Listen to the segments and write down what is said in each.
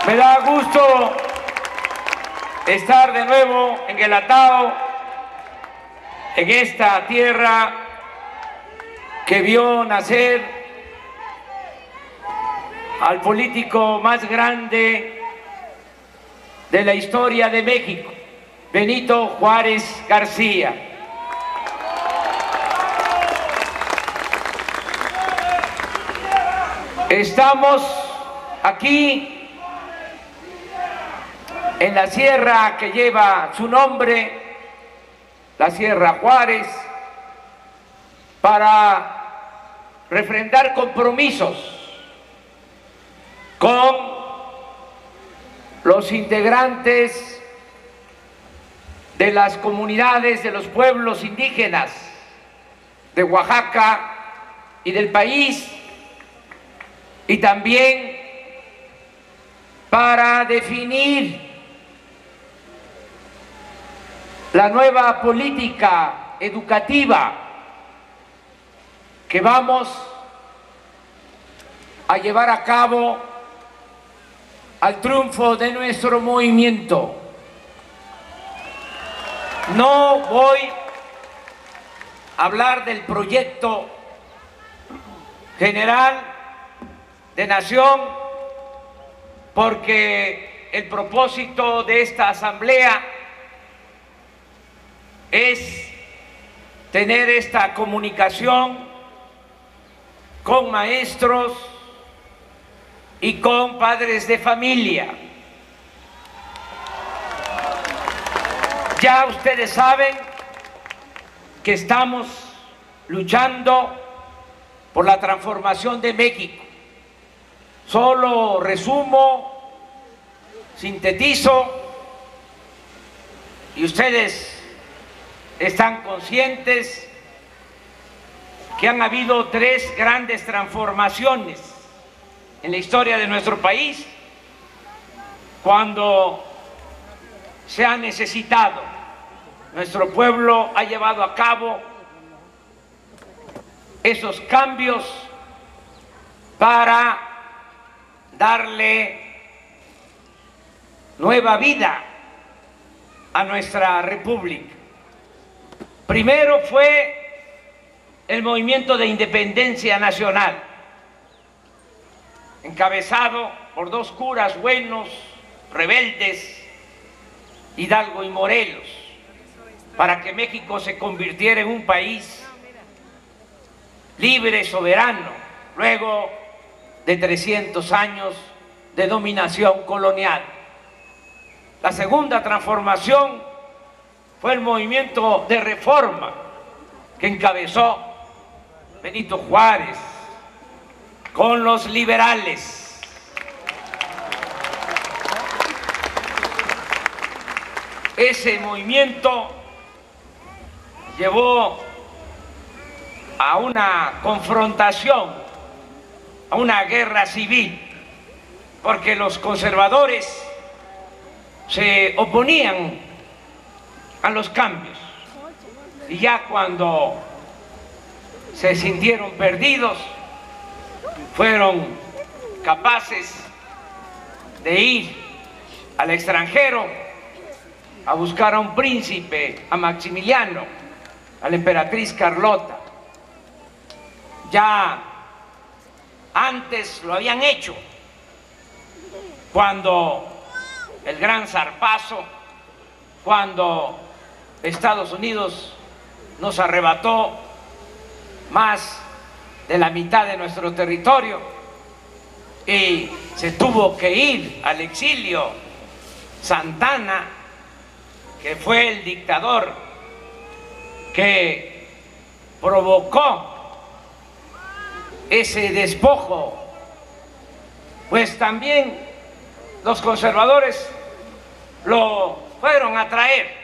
Me da gusto estar de nuevo en el Atao, en esta tierra que vio nacer al político más grande de la historia de México, Benito Juárez García. Estamos aquí en la sierra que lleva su nombre, la Sierra Juárez, para refrendar compromisos con los integrantes de las comunidades de los pueblos indígenas de Oaxaca y del país, y también para definir la nueva política educativa que vamos a llevar a cabo al triunfo de nuestro movimiento. No voy a hablar del proyecto general de nación porque el propósito de esta asamblea es tener esta comunicación con maestros y con padres de familia. Ya ustedes saben que estamos luchando por la transformación de México. Solo resumo, sintetizo, y ustedes están conscientes que han habido tres grandes transformaciones en la historia de nuestro país cuando se ha necesitado. Nuestro pueblo ha llevado a cabo esos cambios para darle nueva vida a nuestra república. Primero fue el movimiento de independencia nacional, encabezado por dos curas buenos, rebeldes, Hidalgo y Morelos, para que México se convirtiera en un país libre, soberano, luego de 300 años de dominación colonial. La segunda transformación fue el movimiento de reforma que encabezó Benito Juárez con los liberales. Ese movimiento llevó a una confrontación, a una guerra civil, porque los conservadores se oponían a los cambios, y ya cuando se sintieron perdidos fueron capaces de ir al extranjero a buscar a un príncipe, a Maximiliano, a la emperatriz Carlota. Ya antes lo habían hecho cuando el gran zarpazo, cuando Estados Unidos nos arrebató más de la mitad de nuestro territorio y se tuvo que ir al exilio Santana, que fue el dictador que provocó ese despojo. Pues también los conservadores lo fueron a traer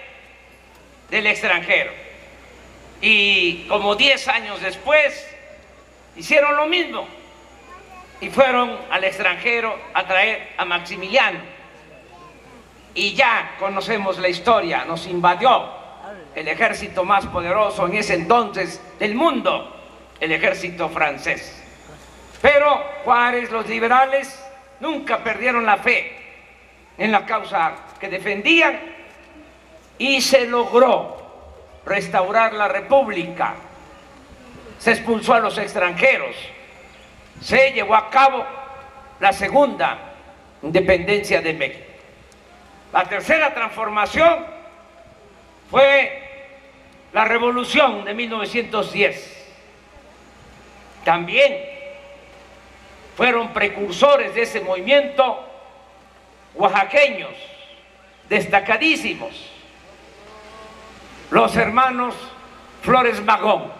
del extranjero, y como 10 años después hicieron lo mismo y fueron al extranjero a traer a Maximiliano, y ya conocemos la historia. Nos invadió el ejército más poderoso en ese entonces del mundo, el ejército francés. Pero Juárez, los liberales, nunca perdieron la fe en la causa que defendían y se logró restaurar la República. Se expulsó a los extranjeros, se llevó a cabo la segunda independencia de México. La tercera transformación fue la Revolución de 1910. También fueron precursores de ese movimiento oaxaqueños destacadísimos, los hermanos Flores Magón,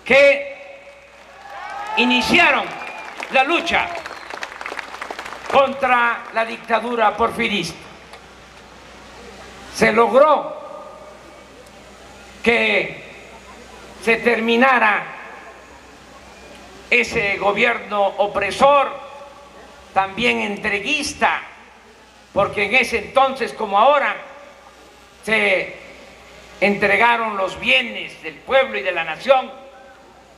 que iniciaron la lucha contra la dictadura porfirista. Se logró que se terminara ese gobierno opresor, también entreguista, porque en ese entonces como ahora se entregaron los bienes del pueblo y de la nación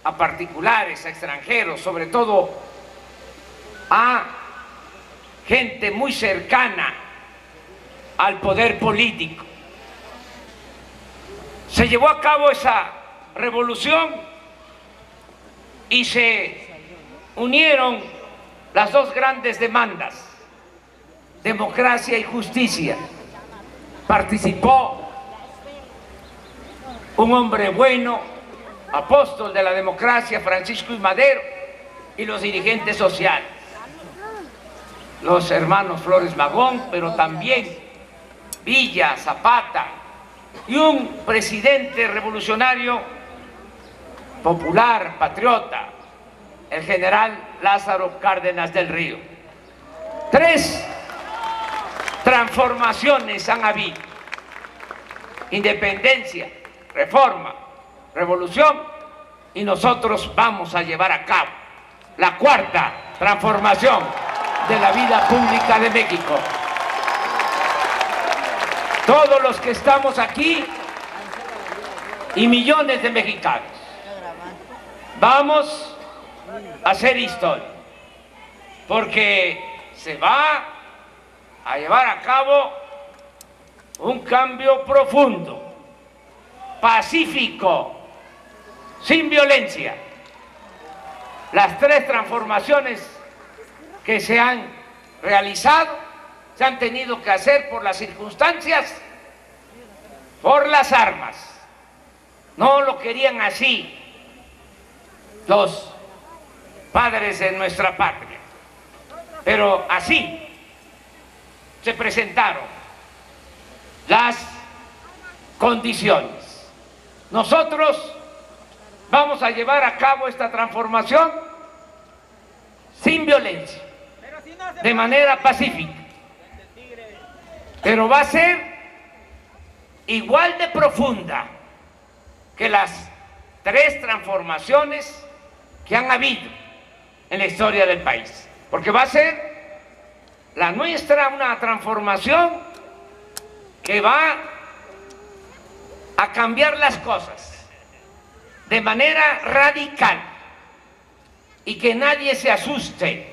a particulares, a extranjeros, sobre todo a gente muy cercana al poder político. Se llevó a cabo esa revolución y se unieron las dos grandes demandas, democracia y justicia. Participó un hombre bueno, apóstol de la democracia, Francisco I. Madero, y los dirigentes sociales, los hermanos Flores Magón, pero también Villa, Zapata, y un presidente revolucionario popular, patriota, el general Lázaro Cárdenas del Río. 3 transformaciones han habido: independencia, reforma, revolución, y nosotros vamos a llevar a cabo la 4ª transformación de la vida pública de México. Todos los que estamos aquí y millones de mexicanos vamos a hacer historia, porque se va a llevar a cabo un cambio profundo, pacífico, sin violencia. Las 3 transformaciones que se han realizado se han tenido que hacer por las circunstancias, por las armas. No lo querían así los padres de nuestra patria, pero así se presentaron las condiciones. Nosotros vamos a llevar a cabo esta transformación sin violencia, de manera pacífica, pero va a ser igual de profunda que las 3 transformaciones que han habido en la historia del país, porque va a ser la nuestra una transformación que va a cambiar las cosas de manera radical, y que nadie se asuste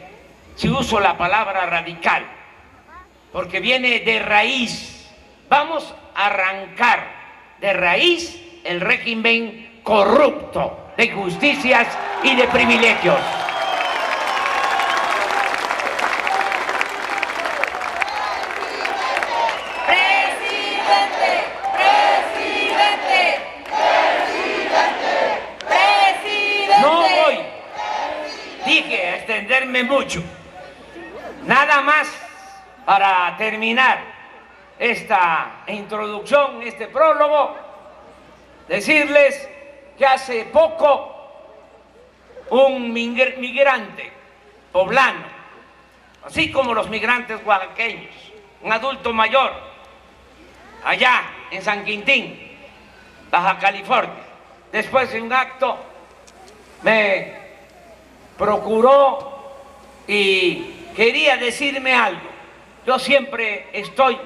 si uso la palabra radical, porque viene de raíz. Vamos a arrancar de raíz el régimen corrupto de injusticias y de privilegios. Dije extenderme mucho. Nada más para terminar esta introducción, este prólogo, decirles que hace poco un migrante poblano, así como los migrantes oaxaqueños, un adulto mayor, allá en San Quintín, Baja California, después de un acto me procuró y quería decirme algo. Yo siempre estoy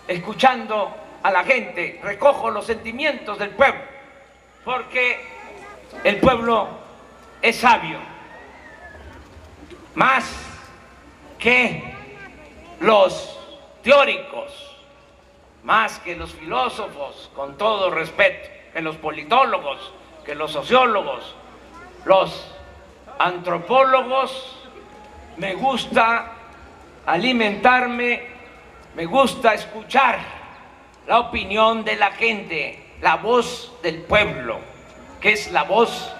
escuchando a la gente, recojo los sentimientos del pueblo, porque el pueblo es sabio, más que los teóricos, más que los filósofos, con todo respeto, que los politólogos, que los sociólogos, los antropólogos, me gusta alimentarme, me gusta escuchar la opinión de la gente, la voz del pueblo, que es la voz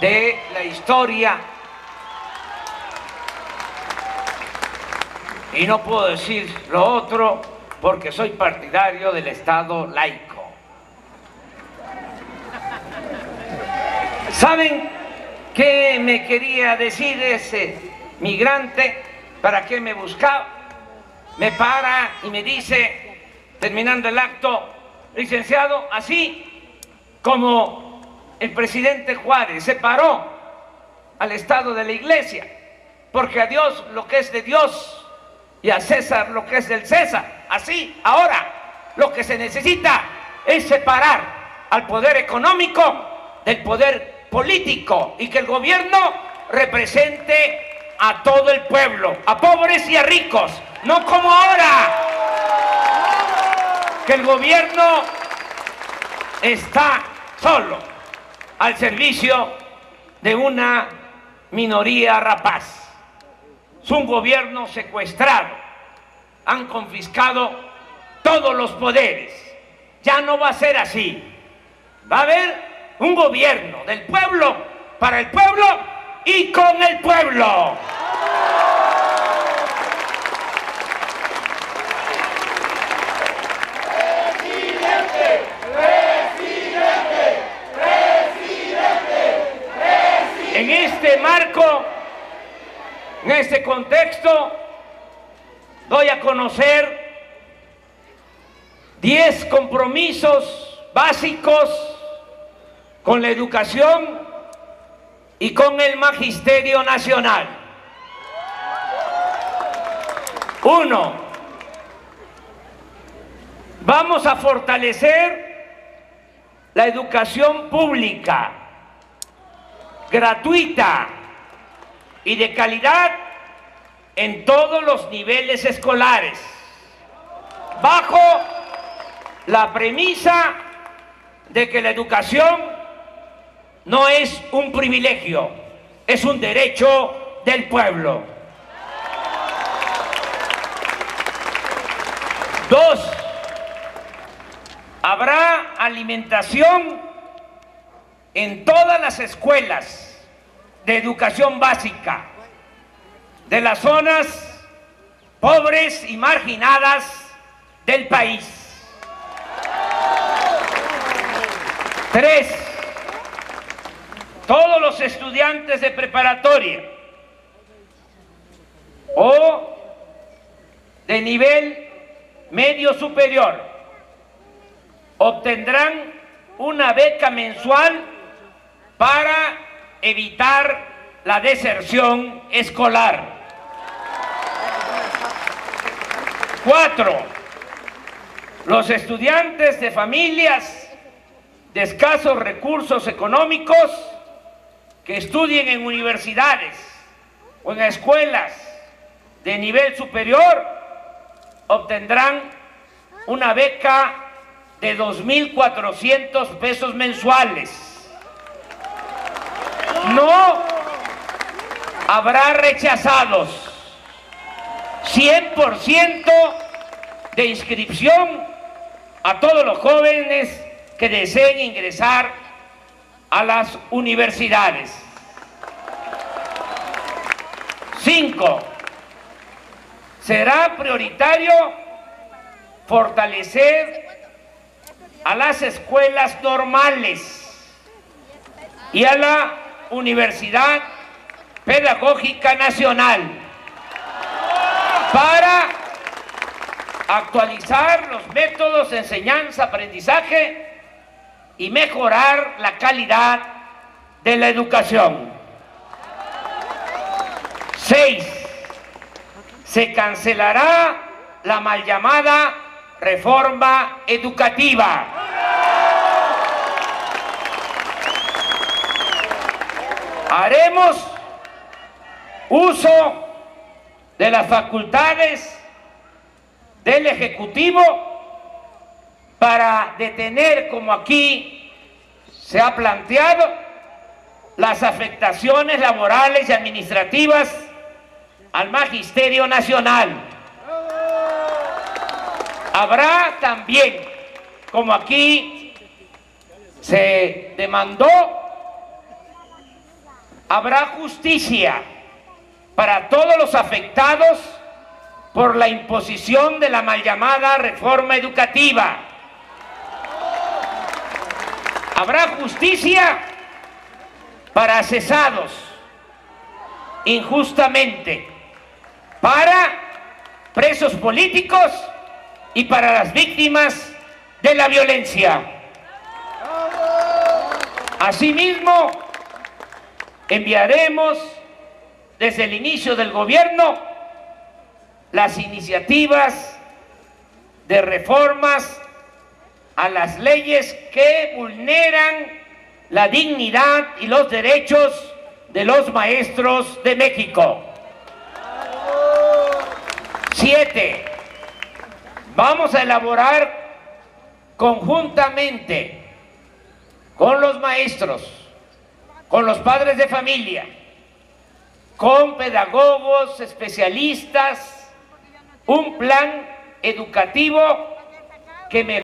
de la historia. Y no puedo decir lo otro porque soy partidario del Estado laico. ¿Saben qué me quería decir ese migrante? ¿Para qué me buscaba? Me para y me dice, terminando el acto: licenciado, así como el presidente Juárez separó al Estado de la Iglesia, porque a Dios lo que es de Dios y a César lo que es del César, así ahora lo que se necesita es separar al poder económico del poder político y que el gobierno represente a todo el pueblo, a pobres y a ricos, no como ahora, que el gobierno está solo al servicio de una minoría rapaz. Es un gobierno secuestrado, han confiscado todos los poderes. Ya no va a ser así, va a haber un gobierno del pueblo, para el pueblo y con el pueblo. Presidente, presidente, presidente, presidente. En este marco, en este contexto, doy a conocer 10 compromisos básicos con la educación y con el Magisterio Nacional. 1. Vamos a fortalecer la educación pública, gratuita y de calidad en todos los niveles escolares, bajo la premisa de que la educación no es un privilegio, es un derecho del pueblo. 2. Habrá alimentación en todas las escuelas de educación básica de las zonas pobres y marginadas del país. 3. Todos los estudiantes de preparatoria o de nivel medio superior obtendrán una beca mensual para evitar la deserción escolar. 4. Los estudiantes de familias de escasos recursos económicos que estudien en universidades o en escuelas de nivel superior obtendrán una beca de 2.400 pesos mensuales. No habrá rechazados. 100% de inscripción a todos los jóvenes que deseen ingresar a las universidades. 5. Será prioritario fortalecer a las escuelas normales y a la Universidad Pedagógica Nacional para actualizar los métodos de enseñanza-aprendizaje y mejorar la calidad de la educación. 6. Se cancelará la mal llamada reforma educativa. Haremos uso de las facultades del Ejecutivo para detener, como aquí se ha planteado, las afectaciones laborales y administrativas al Magisterio Nacional. Habrá también, como aquí se demandó, habrá justicia para todos los afectados por la imposición de la mal llamada reforma educativa. Habrá justicia para cesados injustamente, para presos políticos y para las víctimas de la violencia. Asimismo, enviaremos desde el inicio del gobierno las iniciativas de reformas a las leyes que vulneran la dignidad y los derechos de los maestros de México. 7. Vamos a elaborar conjuntamente con los maestros, con los padres de familia, con pedagogos, especialistas, un plan educativo que